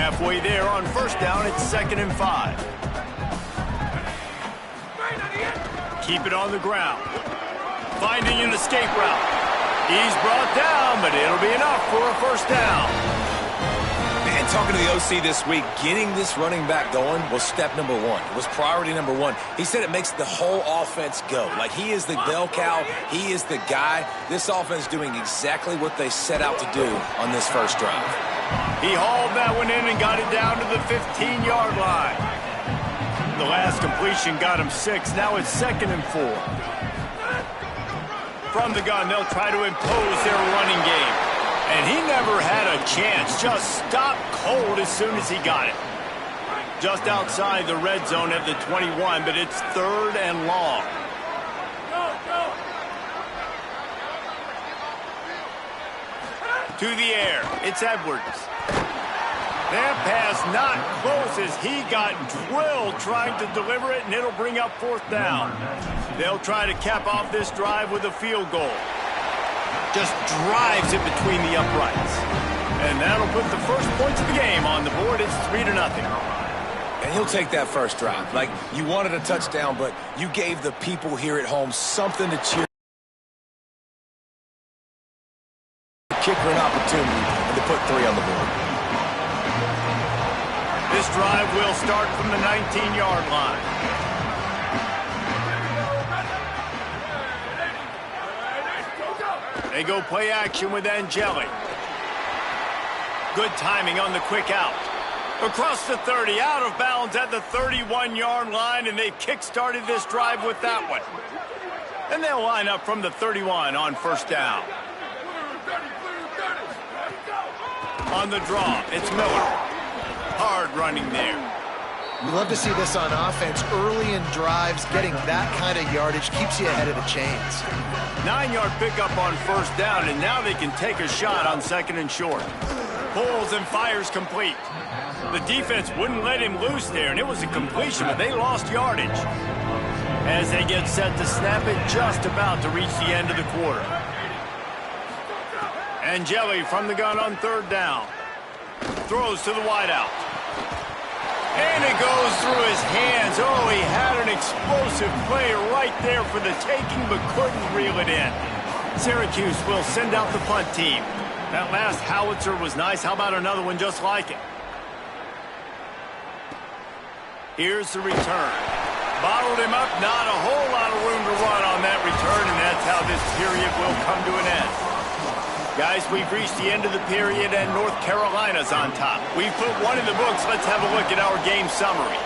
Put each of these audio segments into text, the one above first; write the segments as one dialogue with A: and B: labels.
A: Halfway there on first down, it's 2nd and 5. Keep it on the ground. Finding an escape route. He's brought down, but it'll be enough for a first down.
B: Man, talking to the OC this week, getting this running back going was step number one. It was priority number one. He said it makes the whole offense go. Like, he is the bell cow. He is the guy. This offense is doing exactly what they set out to do on this first drive.
A: He hauled that one in and got it down to the 15-yard line. The last completion got him 6. Now it's 2nd and 4. From the gun, they'll try to impose their running game. And he never had a chance. Just stopped cold as soon as he got it. Just outside the red zone at the 21, but it's 3rd and long. To the air, it's Edwards. That pass not close as he got drilled trying to deliver it, and it'll bring up 4th down. They'll try to cap off this drive with a field goal. Just drives it between the uprights. And that'll put the first points of the game on the board. It's 3-0.
B: And he'll take that first drive. Like, you wanted a touchdown, but you gave the people here at home something to cheer. Kicker an opportunity, and to put 3 on the board.
A: This drive will start from the 19-yard line. They go play action with Ncaa27. Good timing on the quick out. Across the 30, out of bounds at the 31-yard line, and they kick-started this drive with that one. And they'll line up from the 31 on first down. On the draw, it's Miller. Hard running there.
C: We love to see this on offense. Early in drives, getting that kind of yardage keeps you ahead of the chains.
A: 9-yard pickup on first down, and now they can take a shot on 2nd and short. Pulls and fires complete. The defense wouldn't let him loose there, and it was a completion, but they lost yardage. As they get set to snap it, just about to reach the end of the quarter. Ncaa27 from the gun on 3rd down. Throws to the wideout. And it goes through his hands. Oh, he had an explosive play right there for the taking, but couldn't reel it in. Syracuse will send out the punt team. That last howitzer was nice. How about another one just like it? Here's the return. Bottled him up. Not a whole lot of room to run on that return, and that's how this period will come to an end. Guys, we've reached the end of the period, and North Carolina's on top. We've put one in the books. Let's have a look at our game summary.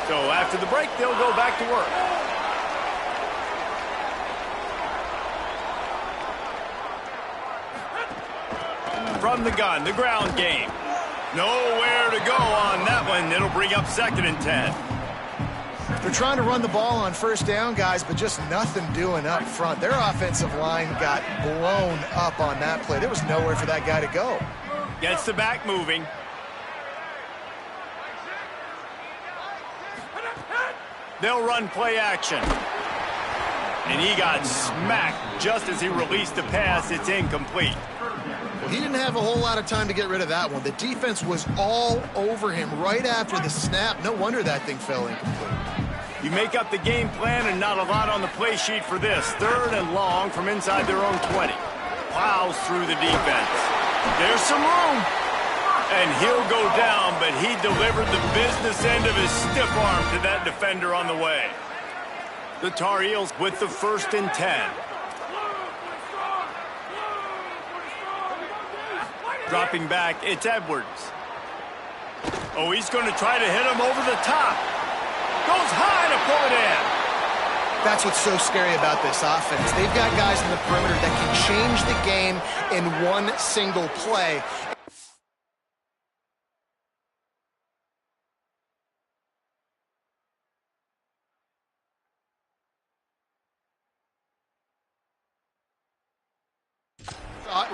A: So after the break, they'll go back to work. From the gun, the ground game. Nowhere to go on that one. It'll bring up 2nd and 10.
C: They're trying to run the ball on first down, guys, but just nothing doing up front. Their offensive line got blown up on that play. There was nowhere for that guy to go.
A: Gets the back moving. They'll run play action. And he got smacked just as he released the pass. It's incomplete.
C: Well, he didn't have a whole lot of time to get rid of that one. The defense was all over him right after the snap. No wonder that thing fell incomplete.
A: You make up the game plan and not a lot on the play sheet for this. 3rd and long from inside their own 20. Plows through the defense. There's some room. And he'll go down, but he delivered the business end of his stiff arm to that defender on the way. The Tar Heels with the 1st and 10. Dropping back, it's Edwards. Oh, he's going to try to hit him over the top. Goes high to pull it in.
C: That's what's so scary about this offense. They've got guys in the perimeter that can change the game in one single play.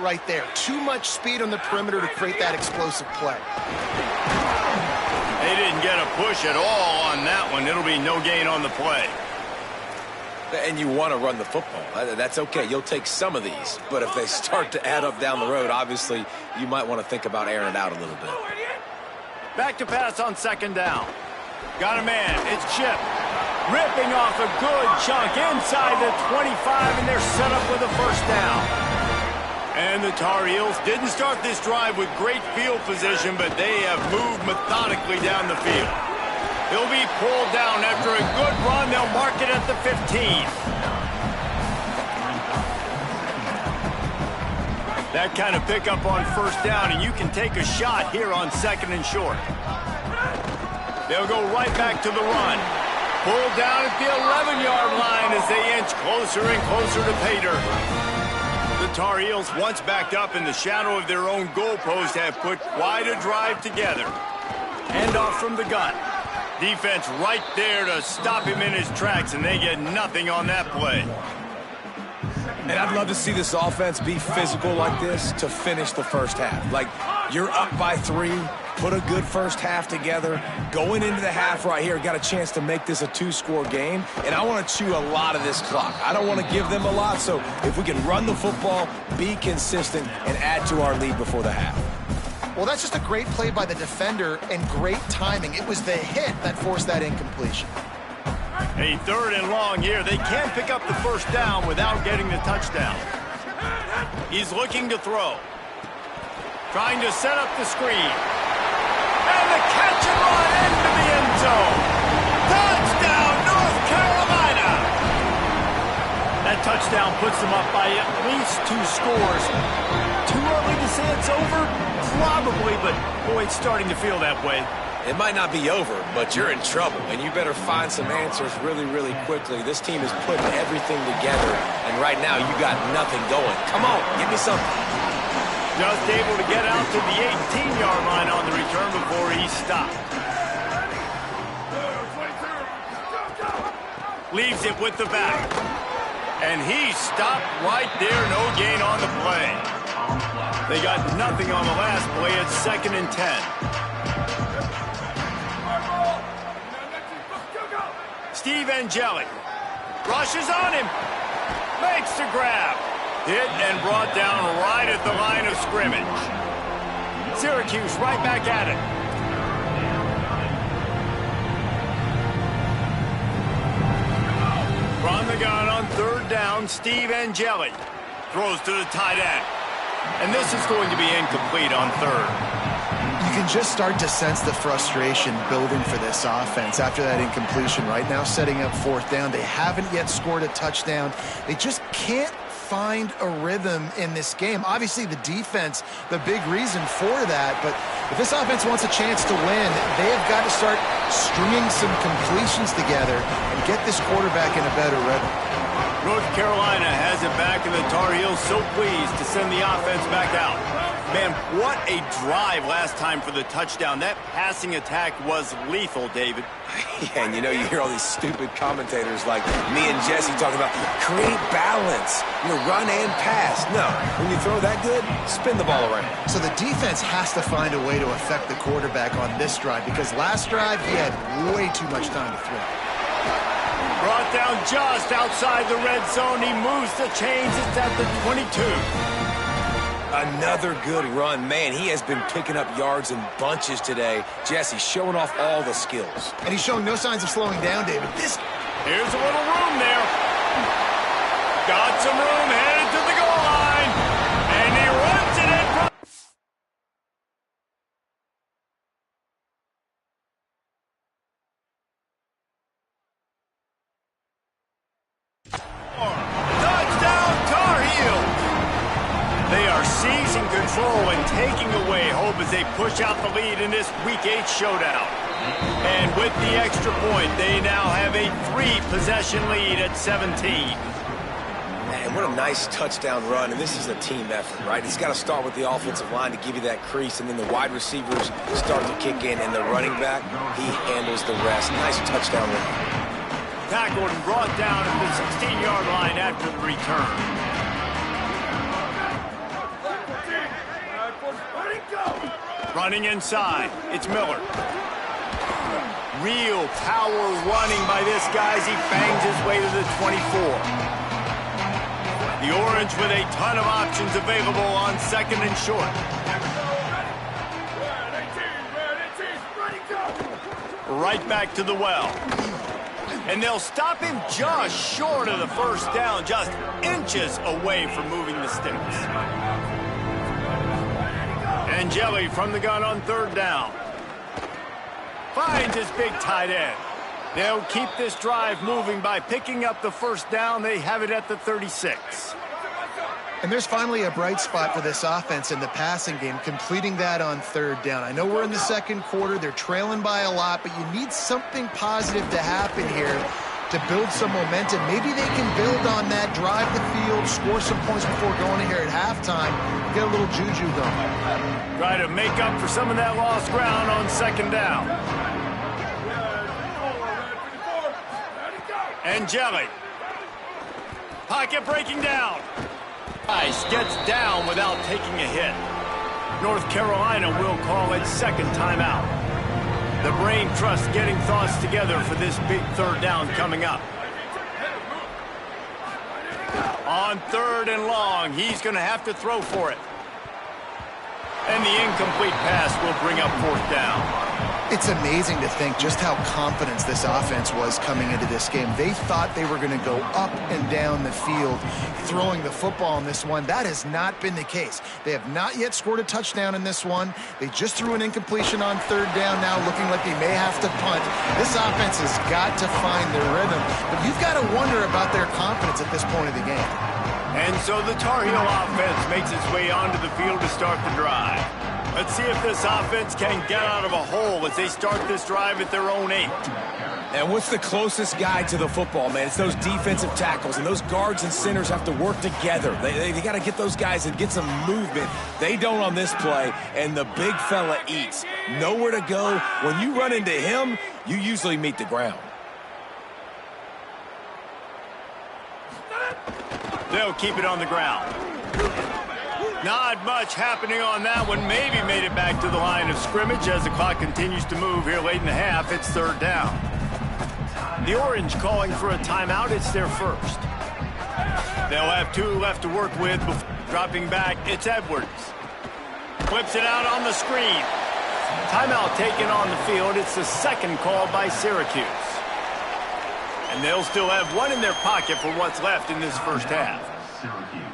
C: Right there. Too much speed on the perimeter to create that explosive play.
A: They didn't get a push at all on that one. It'll be no gain on the play.
B: And you want to run the football. That's okay. You'll take some of these. But if they start to add up down the road, obviously, you might want to think about airing it out a little bit.
A: Back to pass on second down. Got a man. It's Chip. Ripping off a good chunk inside the 25, and they're set up with a first down. And the Tar Heels didn't start this drive with great field position, but they have moved methodically down the field. He'll be pulled down after a good run. They'll mark it at the 15. That kind of pickup on first down, and you can take a shot here on second and short. They'll go right back to the run. Pulled down at the 11-yard line as they inch closer and closer to pay dirt. The Tar Heels, once backed up in the shadow of their own goalpost, have put quite a drive together. Handoff from the gun. Defense right there to stop him in his tracks, and they get nothing on that play.
B: And I'd love to see this offense be physical like this to finish the first half. Like, you're up by 3, put a good first half together. Going into the half right here, got a chance to make this a 2-score game, and I want to chew a lot of this clock. I don't want to give them a lot, so if we can run the football, be consistent, and add to our lead before the half.
C: Well, that's just a great play by the defender and great timing. It was the hit that forced that incompletion.
A: A third and long here. They can't pick up the first down without getting the touchdown. He's looking to throw. Trying to set up the screen. And the catch and run into the end zone. Touchdown, North Carolina! That touchdown puts them up by at least 2 scores. Too early to say it's over? Probably, but boy, it's starting to feel that way.
B: It might not be over, but you're in trouble, and you better find some answers really, really quickly. This team is putting everything together, and right now you got nothing going. Come on, give me something.
A: Just able to get out to the 18-yard line on the return before he stopped. Leaves it with the back. And he stopped right there, no gain on the play. They got nothing on the last play. It's 2nd and 10. Steve Angeli rushes on him, makes the grab, hit and brought down right at the line of scrimmage. Syracuse right back at it. From the gun on 3rd down, Steve Angeli throws to the tight end. And this is going to be incomplete on 3rd.
C: You can just start to sense the frustration building for this offense after that incompletion. Right now, setting up 4th down. They haven't yet scored a touchdown. They just can't find a rhythm in this game. Obviously, the defense, the big reason for that. But if this offense wants a chance to win, they have got to start stringing some completions together and get this quarterback in a better rhythm.
A: North Carolina has it back, and the Tar Heels so pleased to send the offense back out. Man, what a drive last time for the touchdown. That passing attack was lethal, David.
B: Yeah, and you know, you hear all these stupid commentators like me and Jesse talking about create balance, run and pass. No, when you throw that good, spin the ball around.
C: So the defense has to find a way to affect the quarterback on this drive, because last drive he had way too much time to throw.
A: Brought down just outside the red zone. He moves the chains. It's at the 22.
B: Another good run. Man, he has been picking up yards in bunches today. Jesse showing off all the skills.
C: And he's showing no signs of slowing down, David.
A: Here's a little room there. Got some room, headed to the goal line. And he runs it in. Touchdown, Tar Heels. They are seizing control and taking away hope as they push out the lead in this Week 8 showdown. And with the extra point, they now have a 3-possession lead at 17.
B: Man, what a nice touchdown run, and this is a team effort, right? It's got to start with the offensive line to give you that crease, and then the wide receivers start to kick in, and the running back, he handles the rest. Nice touchdown run.
A: Tackled and brought down at the 16-yard line after the return. Running inside, it's Miller. Real power running by this guy as he bangs his way to the 24. The Orange with a ton of options available on 2nd and short. right back to the well. And they'll stop him just short of the first down, just inches away from moving the sticks. And Jelly from the gun on third down. Finds his big tight end. They'll keep this drive moving by picking up the first down. They have it at the 36.
C: And there's finally a bright spot for this offense in the passing game, completing that on third down. I know we're in the second quarter. They're trailing by a lot, but you need something positive to happen here to build some momentum. Maybe they can build on that, drive the field, score some points before going in here at halftime, get a little juju going.
A: Try to make up for some of that lost ground on second down. And Jelly. Pocket breaking down. Rice gets down without taking a hit. North Carolina will call it second timeout. The brain trust getting thoughts together for this big third down coming up. On third and long, he's going to have to throw for it. And the incomplete pass will bring up fourth down.
C: It's amazing to think just how confident this offense was coming into this game. They thought they were going to go up and down the field throwing the football in this one. That has not been the case. They have not yet scored a touchdown in this one. They just threw an incompletion on third down now, looking like they may have to punt. This offense has got to find their rhythm. But you've got to wonder about their confidence at this point of the game.
A: And so the Tar Heel offense makes its way onto the field to start the drive. Let's see if this offense can get out of a hole as they start this drive at their own 8.
B: And what's the closest guy to the football, man? It's those defensive tackles, and those guards and centers have to work together. They got to get those guys and get some movement. They don't on this play, and the big fella eats. Nowhere to go. When you run into him, you usually meet the ground.
A: They'll keep it on the ground. Not much happening on that one. Maybe made it back to the line of scrimmage as the clock continues to move here late in the half. It's third down. The Orange calling for a timeout. It's their first. They'll have 2 left to work with before dropping back. It's Edwards. Flips it out on the screen. Timeout taken on the field. It's the second call by Syracuse. And they'll still have 1 in their pocket for what's left in this first half.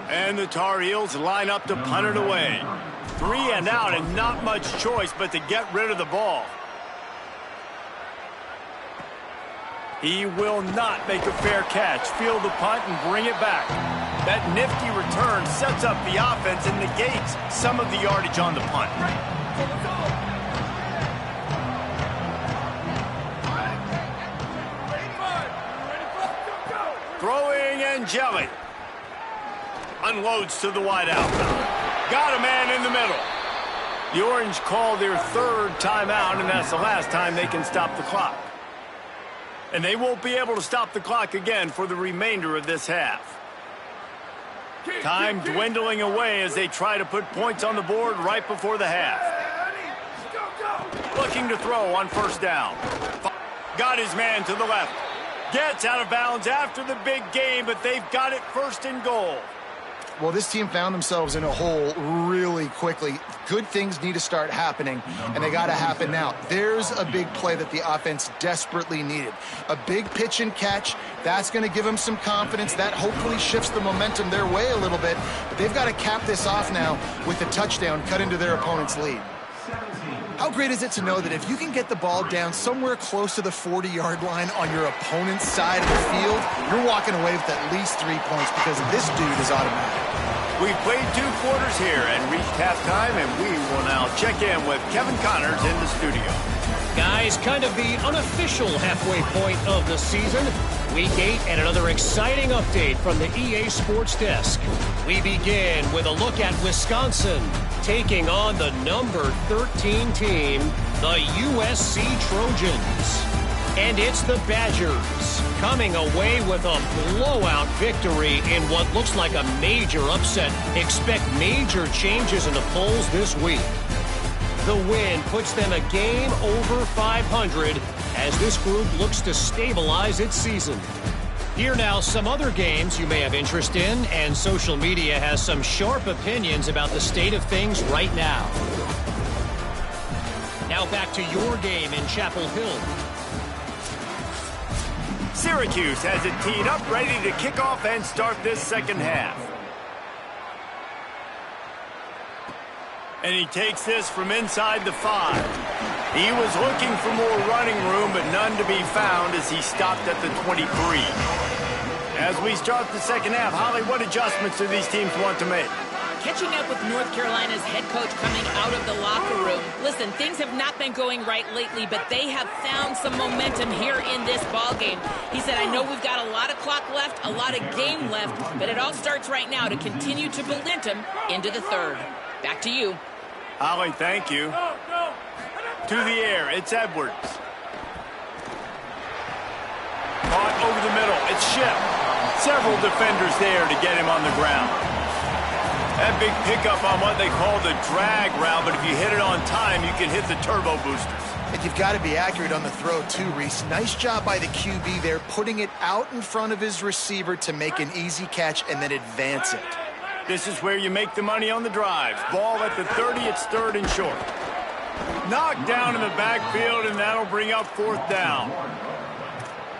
A: And the Tar Heels line up to punt it away. 3 and out, and not much choice but to get rid of the ball. He will not make a fair catch. Field the punt and bring it back. That nifty return sets up the offense and negates some of the yardage on the punt. Throwing and Jelly. Unloads to the wideout. Got a man in the middle. The Orange call their third timeout, and that's the last time they can stop the clock. And they won't be able to stop the clock again for the remainder of this half. Time dwindling away as they try to put points on the board right before the half. Looking to throw on first down. Got his man to the left. Gets out of bounds after the big game, but they've got it first and goal.
C: Well, this team found themselves in a hole really quickly. Good things need to start happening, and they got to happen now. There's a big play that the offense desperately needed. A big pitch and catch. That's going to give them some confidence. That hopefully shifts the momentum their way a little bit. But they've got to cap this off now with a touchdown cut into their opponent's lead. How great is it to know that if you can get the ball down somewhere close to the 40-yard line on your opponent's side of the field, you're walking away with at least 3 points because this dude is automatic.
A: We've played 2 quarters here and reached halftime, and we will now check in with Kevin Connors in the studio.
D: Guys, kind of the unofficial halfway point of the season. Week 8 and another exciting update from the EA Sports Desk. We begin with a look at Wisconsin taking on the number 13 team, the USC Trojans. And it's the Badgers coming away with a blowout victory in what looks like a major upset. Expect major changes in the polls this week. The win puts them a game over 500 as this group looks to stabilize its season. Here now some other games you may have interest in, and social media has some sharp opinions about the state of things right now. Now back to your game in Chapel Hill.
A: Syracuse has it teed up, ready to kick off and start this second half. And he takes this from inside the 5. He was looking for more running room, but none to be found as he stopped at the 23. As we start the second half, Holly, what adjustments do these teams want to make?
E: Catching up with North Carolina's head coach coming out of the locker room. Listen, things have not been going right lately, but they have found some momentum here in this ballgame. He said, I know we've got a lot of clock left, a lot of game left, but it all starts right now to continue to build momentum into the third. Back to you.
A: Holly, thank you. To the air, it's Edwards. Caught over the middle, it's Ship. Several defenders there to get him on the ground. That big pickup on what they call the drag route, but if you hit it on time, you can hit the turbo boosters.
C: And you've got to be accurate on the throw too, Reese. Nice job by the QB there, putting it out in front of his receiver to make an easy catch and then advance it.
A: This is where you make the money on the drive. Ball at the 30, it's third and short. Knocked down in the backfield, and that'll bring up fourth down.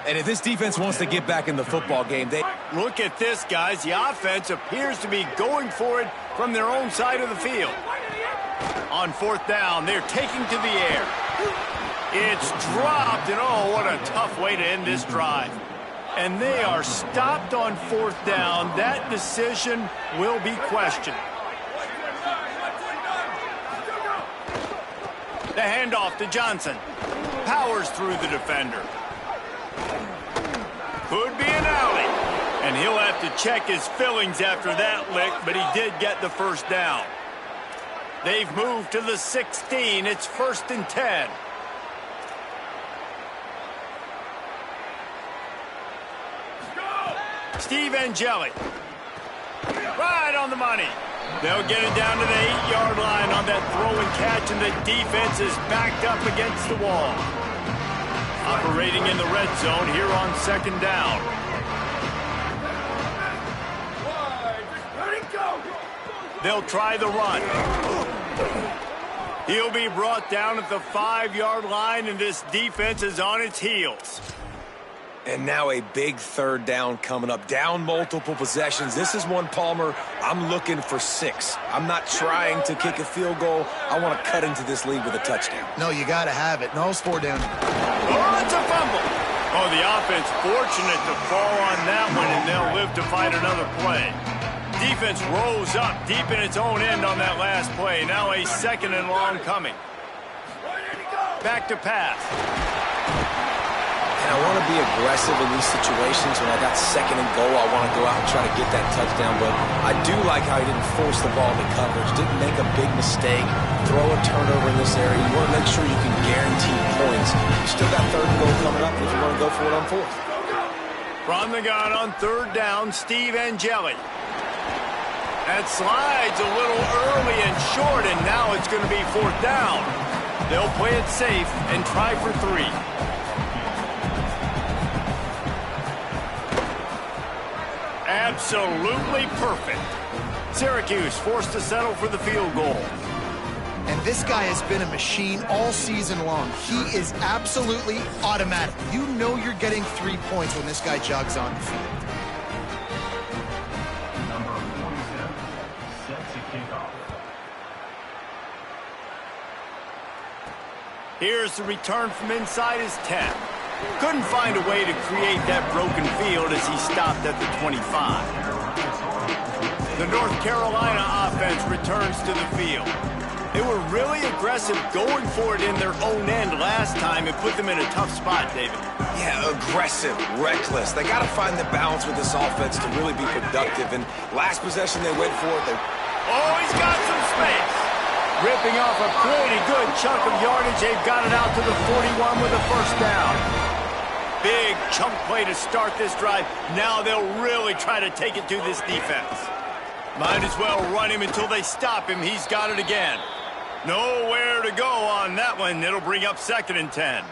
B: And if this defense wants to get back in the football game, they...
A: Look at this, guys. The offense appears to be going for it from their own side of the field. On fourth down, they're taking to the air. It's dropped, and oh, what a tough way to end this drive. And they are stopped on fourth down. That decision will be questioned. The handoff to Johnson. Powers through the defender. Could be an alley. And he'll have to check his fillings after that lick, but he did get the first down. They've moved to the 16. It's 1st and 10. Steve Angeli. Right on the money. They'll get it down to the 8-yard line on that throw and catch, and the defense is backed up against the wall. Operating in the red zone here on second down. They'll try the run. He'll be brought down at the 5-yard line, and this defense is on its heels.
B: And now a big third down coming up. Down multiple possessions. This is one, Palmer, I'm looking for 6. I'm not trying to kick a field goal. I want to cut into this lead with a touchdown.
C: No, you got to have it. No, it's 4 down.
A: Oh, it's a fumble. Oh, the offense fortunate to fall on that one, and they'll live to fight another play. Defense rose up deep in its own end on that last play. Now a 2nd and long coming. Back to pass.
B: And I want to be aggressive in these situations. When I got 2nd and goal, I want to go out and try to get that touchdown. But I do like how he didn't force the ball into coverage, didn't make a big mistake, throw a turnover in this area. You want to make sure you can guarantee points. You still got 3rd and goal coming up if you want to go for it on 4th.
A: From the gun on 3rd down, Steve Angeli. That slides a little early and short, and now it's going to be 4th down. They'll play it safe and try for 3. Absolutely perfect. Syracuse forced to settle for the field goal.
C: And this guy has been a machine all season long. He is absolutely automatic. You know you're getting 3 points when this guy jogs on the field.
F: Number 47, set to kick off.
A: Here's the return from inside his 10. Couldn't find a way to create that broken field as he stopped at the 25. The North Carolina offense returns to the field. They were really aggressive going for it in their own end last time and put them in a tough spot, David.
B: Yeah, aggressive, reckless. They got to find the balance with this offense to really be productive. And last possession they went for it.
A: Oh, he's got some space. Ripping off a pretty good chunk of yardage. They've got it out to the 41 with a 1st down. Big chunk play to start this drive. Now they'll really try to take it to this defense. Might as well run him until they stop him. He's got it again. Nowhere to go on that one. It'll bring up 2nd and 10.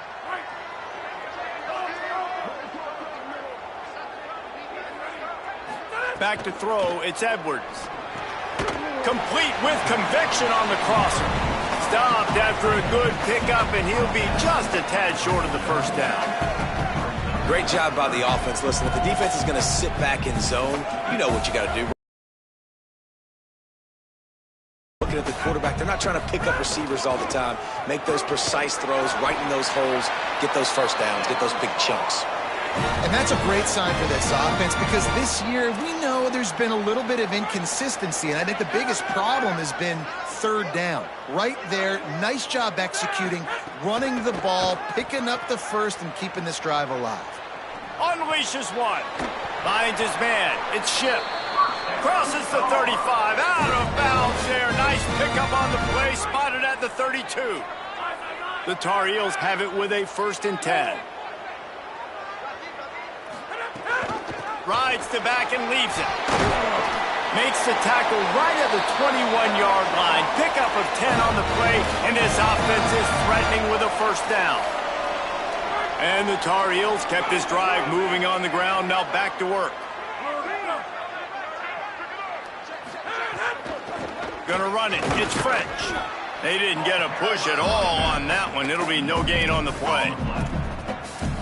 A: Back to throw, it's Edwards. Complete with conviction on the crosser. stopped after a good pickup, and he'll be just a tad short of the first down.
B: Great job by the offense. Listen, if the defense is going to sit back in zone, you know what you got to do. Looking at the quarterback, they're not trying to pick up receivers all the time. Make those precise throws, right in those holes, get those first downs, get those big chunks.
C: And that's a great sign for this offense because this year we know there's been a little bit of inconsistency, and I think the biggest problem has been third down. Right there, nice job executing, running the ball, picking up the first, and keeping this drive alive.
A: Unleashes one. Finds his man. It's Ship. Crosses the 35. Out of bounds there. Nice pickup on the play. Spotted at the 32. The Tar Heels have it with a 1st and 10. Rides the back and leaves it. Makes the tackle right at the 21-yard line. Pickup of 10 on the play, and this offense is threatening with a 1st down. And the Tar Heels kept this drive moving on the ground. Now back to work. Gonna run it. It's French. They didn't get a push at all on that one. It'll be no gain on the play.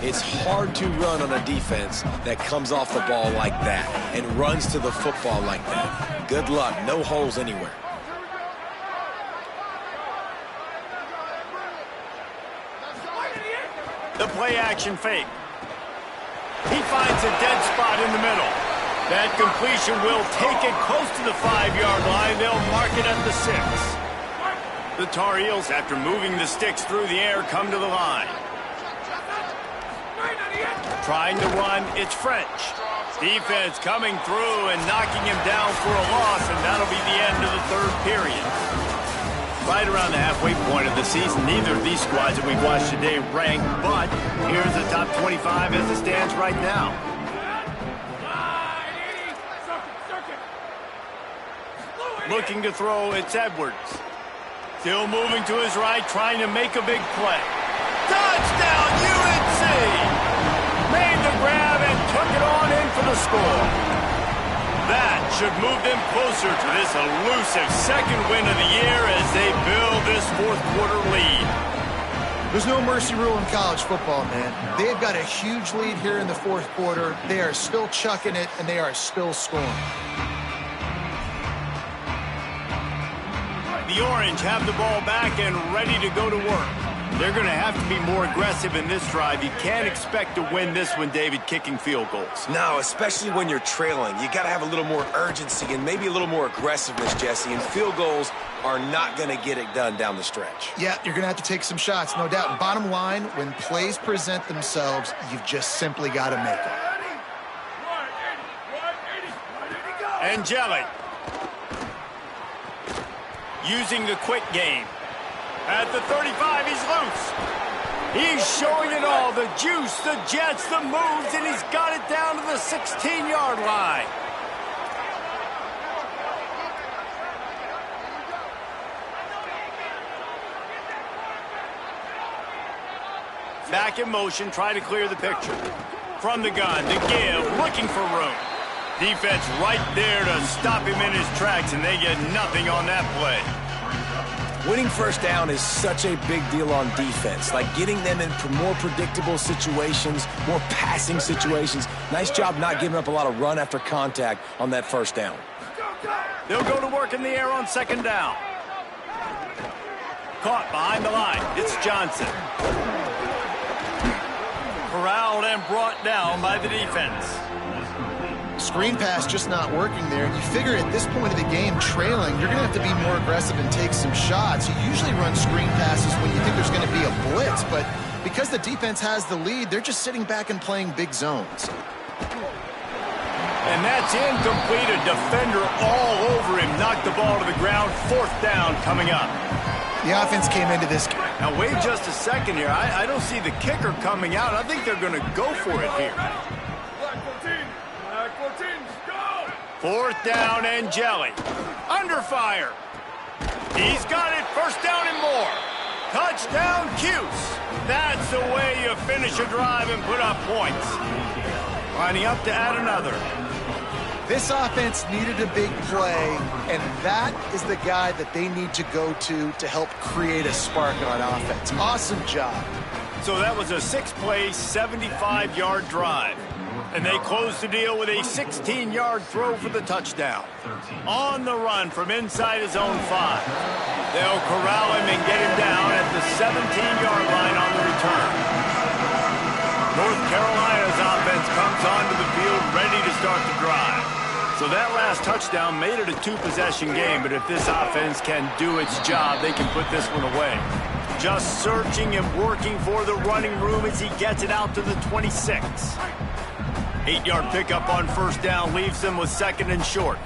B: It's hard to run on a defense that comes off the ball like that and runs to the football like that. Good luck. No holes anywhere.
A: The play action fake. He finds a dead spot in the middle. That completion will take it close to the 5-yard line. They'll mark it at the 6. The Tar Heels, after moving the sticks through the air, come to the line. Trying to run, it's French. Defense coming through and knocking him down for a loss, and that'll be the end of the 3rd period. Right around the halfway point of the season, neither of these squads that we've watched today rank, but here's the top 25 as it stands right now. Looking to throw, it's Edwards. Still moving to his right, trying to make a big play. Touchdown, UNC! Made the grab and took it on in for the score. That should move them closer to this elusive 2nd win of the year as they build this 4th quarter lead.
C: There's no mercy rule in college football, man. They've got a huge lead here in the 4th quarter. They are still chucking it, and they are still scoring.
A: The Orange have the ball back and ready to go to work. They're going to have to be more aggressive in this drive. You can't expect to win this one, David, kicking field goals.
B: No, especially when you're trailing. You got to have a little more urgency and maybe a little more aggressiveness, Jesse, and field goals are not going to get it done down the stretch.
C: Yeah, you're going to have to take some shots, no doubt. Bottom line, when plays present themselves, you've just simply got to make them.
A: And Jelly. Using the quick game. At the 35, he's loose. He's showing it all. The juice, the jets, the moves, and he's got it down to the 16-yard line. Back in motion, try to clear the picture. From the gun, to give, looking for room. Defense right there to stop him in his tracks, and they get nothing on that play.
B: Winning 1st down is such a big deal on defense, like getting them in more predictable situations, more passing situations. Nice job not giving up a lot of run after contact on that 1st down.
A: They'll go to work in the air on 2nd down. Caught behind the line. It's Johnson. Corralled and brought down by the defense.
C: Screen pass just not working there. You figure at this point of the game, trailing, you're going to have to be more aggressive and take some shots. You usually run screen passes when you think there's going to be a blitz, but because the defense has the lead, they're just sitting back and playing big zones.
A: And that's incomplete. A defender all over him. Knocked the ball to the ground. 4th down coming up.
C: The offense came into this.
A: Now, wait just a second here. I don't see the kicker coming out. I think they're going to go for it here. 4th down and Jelly. Under fire. He's got it. 1st down and more. Touchdown, Cuse. That's the way you finish a drive and put up points. Lining up to add another.
C: This offense needed a big play, and that is the guy that they need to go to help create a spark on offense. Awesome job.
A: So that was a 6-play, 75-yard drive. And they close the deal with a 16-yard throw for the touchdown. On the run from inside his own 5. They'll corral him and get him down at the 17-yard line on the return. North Carolina's offense comes onto the field ready to start the drive. So that last touchdown made it a 2-possession game, but if this offense can do its job, they can put this one away. Just searching and working for the running room as he gets it out to the 26. 8-yard pickup on first down leaves them with 2nd and short.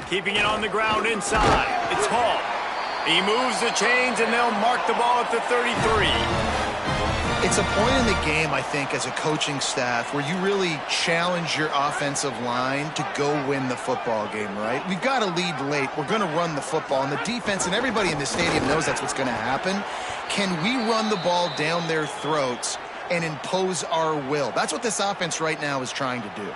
A: Keeping it on the ground inside. It's Hall. He moves the chains, and they'll mark the ball at the 33.
C: It's a point in the game, I think, as a coaching staff where you really challenge your offensive line to go win the football game, right? We've got to lead late. We're going to run the football. And the defense and everybody in the stadium knows that's what's going to happen. Can we run the ball down their throats and impose our will? That's what this offense right now is trying to do.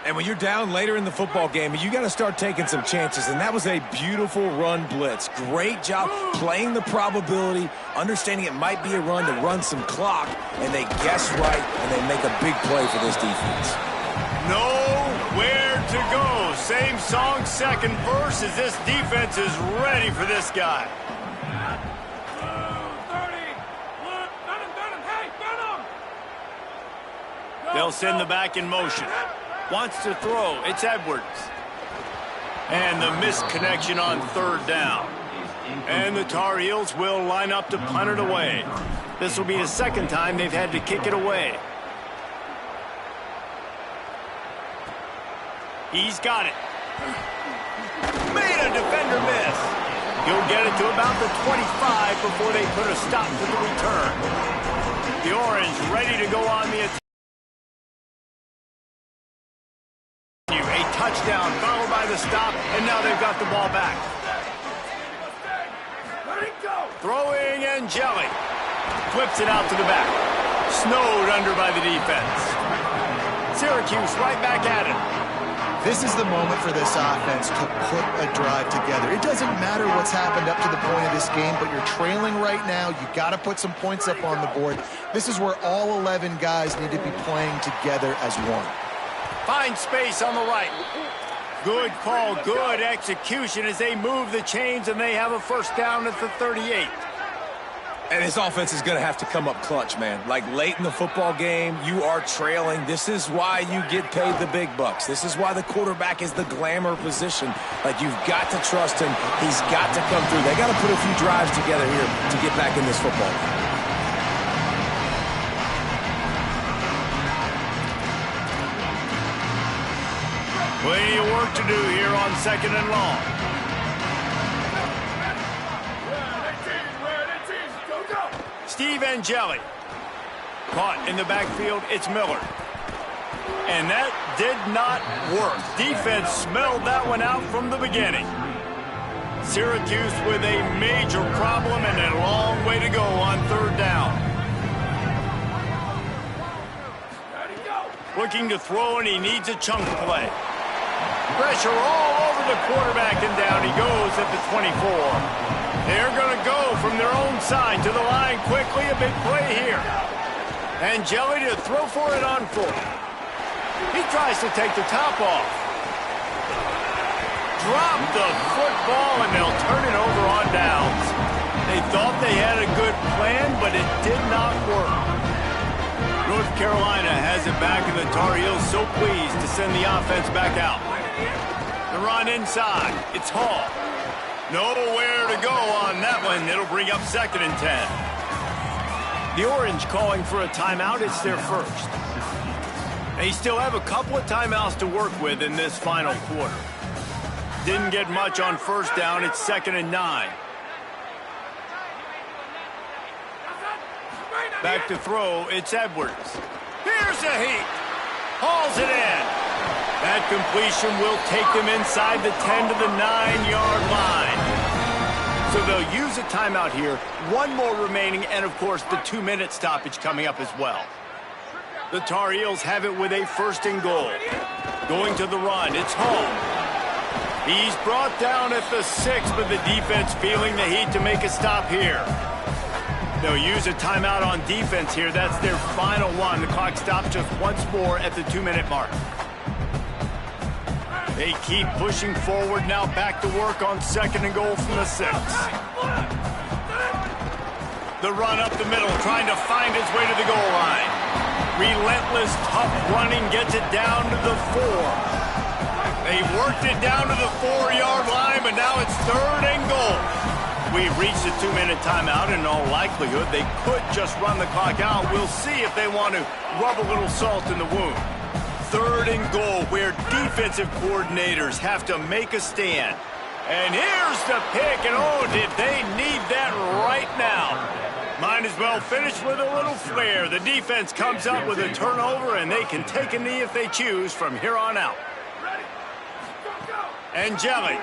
B: And when you're down later in the football game, you got to start taking some chances, and that was a beautiful run blitz. Great job playing the probability, understanding it might be a run to run some clock, and they guess right, and they make a big play for this defense.
A: Nowhere to go. Same song, second verse, as this defense is ready for this guy. They'll send the back in motion. Wants to throw. It's Edwards. And the misconnection on third down. And the Tar Heels will line up to punt it away. This will be the second time they've had to kick it away. He's got it. Made a defender miss. He'll get it to about the 25 before they put a stop to the return. The Orange ready to go on the attack. A touchdown followed by the stop, and now they've got the ball back. Throwing and Jelly. Flips it out to the back. Snowed under by the defense. Syracuse right back at it.
C: This is the moment for this offense to put a drive together. It doesn't matter what's happened up to the point of this game, but you're trailing right now. You got to put some points up on the board. This is where all 11 guys need to be playing together as one.
A: Find space on the right. Good call, good execution as they move the chains, and they have a first down at the 38.
B: And this offense is going to have to come up clutch, man. Like late in the football game, you are trailing. This is why you get paid the big bucks. This is why the quarterback is the glamour position. Like, you've got to trust him. He's got to come through. They got to put a few drives together here to get back in this football game.
A: Plenty of work to do here on 2nd and long. Steve Angeli. Caught in the backfield, it's Miller. And that did not work. Defense smelled that one out from the beginning. Syracuse with a major problem and a long way to go on third down. Looking to throw, and he needs a chunk play. Pressure all over the quarterback, and down he goes at the 24. They're going to go from their own side to the line quickly. A big play here. And Jelly to throw for it on 4. He tries to take the top off. Drop the football, and they'll turn it over on downs. They thought they had a good plan, but it did not work. North Carolina has it back, and the Tar Heels so pleased to send the offense back out. The run inside. It's Hall. Nowhere to go on that one. It'll bring up 2nd and 10. The Orange calling for a timeout. It's their first. They still have a couple of timeouts to work with in this final quarter. Didn't get much on first down. It's 2nd and 9. Back to throw. It's Edwards. Here's a heat. Hauls it in. That completion will take them inside the 10 to the 9-yard line. So they'll use a timeout here. One more remaining, and, of course, the 2-minute stoppage coming up as well. The Tar Heels have it with a 1st and goal. Going to the run. It's home. He's brought down at the 6, but the defense feeling the heat to make a stop here. They'll use a timeout on defense here. That's their final one. The clock stops just once more at the 2-minute mark. They keep pushing forward, now back to work on 2nd and goal from the 6. The run up the middle, trying to find his way to the goal line. Relentless, tough running, gets it down to the 4. They worked it down to the 4-yard line, but now it's 3rd and goal. We've reached the 2-minute timeout, and in all likelihood, they could just run the clock out. We'll see if they want to rub a little salt in the wound. 3rd and goal, where defensive coordinators have to make a stand. And here's the pick, and oh, did they need that right now. Might as well finish with a little flair. The defense comes up with a turnover, and they can take a knee if they choose from here on out. Ncaa27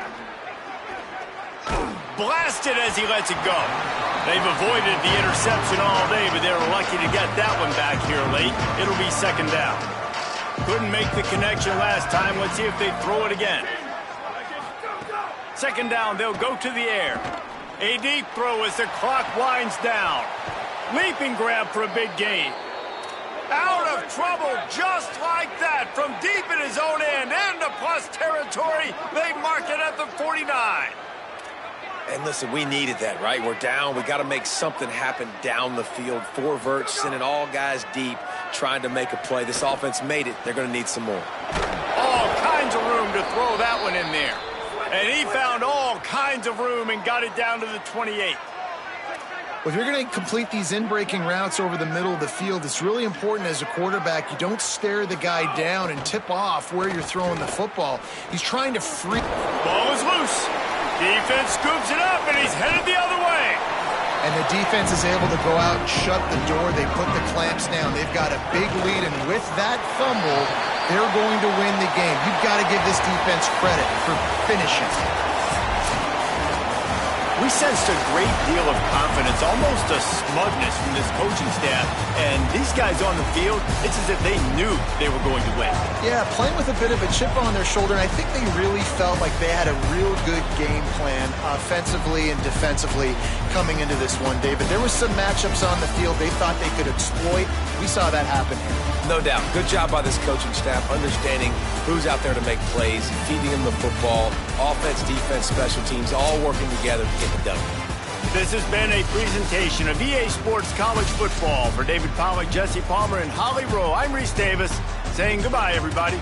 A: blasted as he lets it go. They've avoided the interception all day, but they were lucky to get that one back here late. It'll be 2nd down. Couldn't make the connection last time. Let's see if they throw it again. 2nd down, they'll go to the air. A deep throw as the clock winds down. Leaping grab for a big gain. Out of trouble just like that from deep in his own end into plus territory. They mark it at the 49.
B: And listen, we needed that, right? We're down. We got to make something happen down the field. 4 verts, sending all guys deep, trying to make a play. This offense made it. They're going to need some more.
A: All kinds of room to throw that one in there. And he found all kinds of room and got it down to the 28.
C: Well, if you're going to complete these in-breaking routes over the middle of the field, it's really important as a quarterback you don't stare the guy down and tip off where you're throwing the football. He's trying to free.
A: Ball is loose. Defense scoops it up, and he's headed the other way.
C: And the defense is able to go out and shut the door. They put the clamps down. They've got a big lead, and with that fumble, they're going to win the game. You've got to give this defense credit for finishing.
A: We sensed a great deal of confidence, almost a smugness from this coaching staff. And these guys on the field, it's as if they knew they were going to win.
C: Yeah, playing with a bit of a chip on their shoulder, and I think they really felt like they had a real good game plan offensively and defensively coming into this one, David. There were some matchups on the field they thought they could exploit. We saw that happen here.
B: No doubt. Good job by this coaching staff, understanding who's out there to make plays, feeding them the football, offense, defense, special teams, all working together to get the W.
A: This has been a presentation of EA Sports College Football. For David Pollack, Jesse Palmer, and Holly Rowe, I'm Reese Davis saying goodbye, everybody.